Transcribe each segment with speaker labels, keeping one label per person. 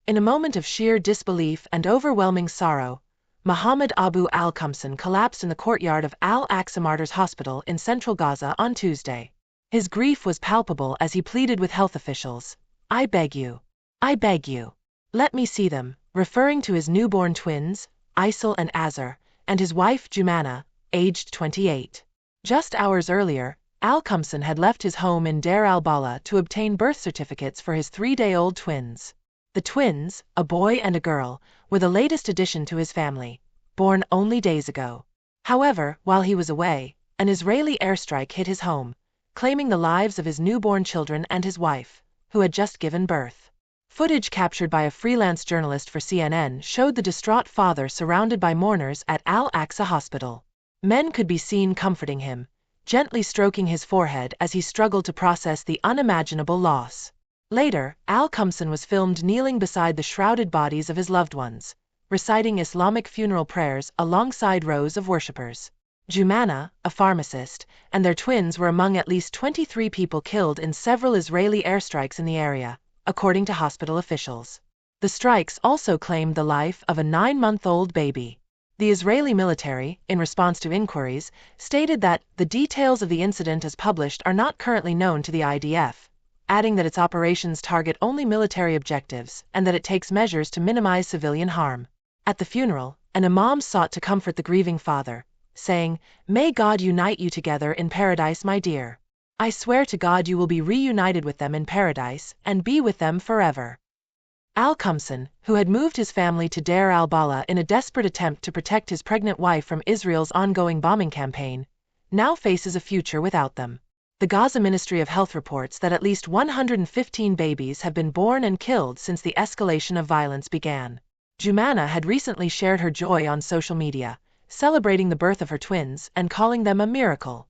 Speaker 1: In a moment of sheer disbelief and overwhelming sorrow, Mohammad Abu Al Qumsan collapsed in the courtyard of Aqsa Martyrs Hospital in central Gaza on Tuesday. His grief was palpable as he pleaded with health officials, I beg you, let me see them," referring to his newborn twins, Aysal and Aser, and his wife Jumana, aged 28. Just hours earlier, Al Qumsan had left his home in Deir al-Balah to obtain birth certificates for his 3-day-old twins. The twins, a boy and a girl, were the latest addition to his family, born only days ago. However, while he was away, an Israeli airstrike hit his home, claiming the lives of his newborn children and his wife, who had just given birth. Footage captured by a freelance journalist for CNN showed the distraught father surrounded by mourners at Al-Aqsa Hospital. Men could be seen comforting him, gently stroking his forehead as he struggled to process the unimaginable loss. Later, Al Qumsan was filmed kneeling beside the shrouded bodies of his loved ones, reciting Islamic funeral prayers alongside rows of worshippers. Jumana, a pharmacist, and their twins were among at least 23 people killed in several Israeli airstrikes in the area, according to hospital officials. The strikes also claimed the life of a 9-month-old baby. The Israeli military, in response to inquiries, stated that the details of the incident as published are not currently known to the IDF, adding that its operations target only military objectives and that it takes measures to minimize civilian harm. At the funeral, an imam sought to comfort the grieving father, saying, "May God unite you together in paradise, my dear. I swear to God you will be reunited with them in paradise and be with them forever." Al Qumsan, who had moved his family to Deir al-Balah in a desperate attempt to protect his pregnant wife from Israel's ongoing bombing campaign, now faces a future without them. The Gaza Ministry of Health reports that at least 115 babies have been born and killed since the escalation of violence began. Jumana had recently shared her joy on social media, celebrating the birth of her twins and calling them a miracle.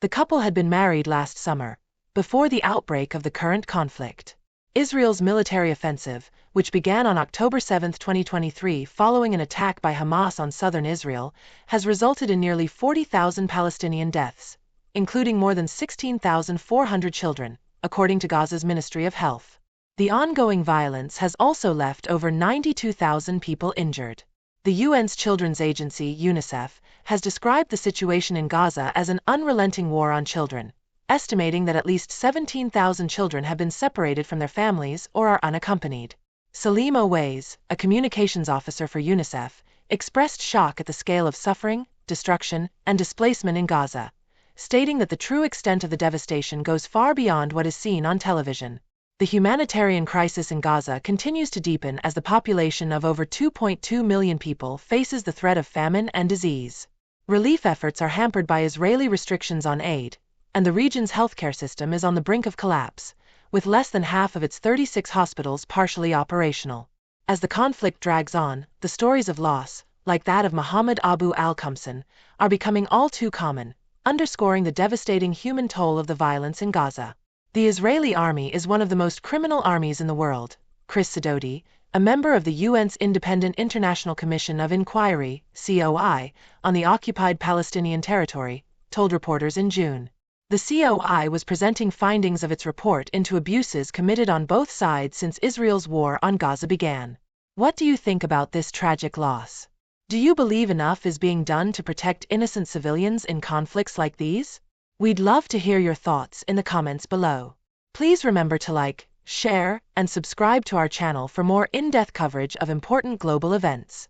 Speaker 1: The couple had been married last summer, before the outbreak of the current conflict. Israel's military offensive, which began on October 7, 2023 following an attack by Hamas on southern Israel, has resulted in nearly 40,000 Palestinian deaths, including more than 16,400 children, according to Gaza's Ministry of Health. The ongoing violence has also left over 92,000 people injured. The UN's children's agency, UNICEF, has described the situation in Gaza as an unrelenting war on children, estimating that at least 17,000 children have been separated from their families or are unaccompanied. Salim Owais, a communications officer for UNICEF, expressed shock at the scale of suffering, destruction, and displacement in Gaza, stating that the true extent of the devastation goes far beyond what is seen on television. The humanitarian crisis in Gaza continues to deepen as the population of over 2.2 million people faces the threat of famine and disease. Relief efforts are hampered by Israeli restrictions on aid, and the region's healthcare system is on the brink of collapse, with less than half of its 36 hospitals partially operational. As the conflict drags on, the stories of loss, like that of Mohammad Abu Al Qumsan, are becoming all too common, underscoring the devastating human toll of the violence in Gaza. The Israeli army is one of the most criminal armies in the world, Chris Sidoti, a member of the UN's Independent International Commission of Inquiry, COI, on the occupied Palestinian territory, told reporters in June. The COI was presenting findings of its report into abuses committed on both sides since Israel's war on Gaza began. What do you think about this tragic loss? Do you believe enough is being done to protect innocent civilians in conflicts like these? We'd love to hear your thoughts in the comments below. Please remember to like, share, and subscribe to our channel for more in-depth coverage of important global events.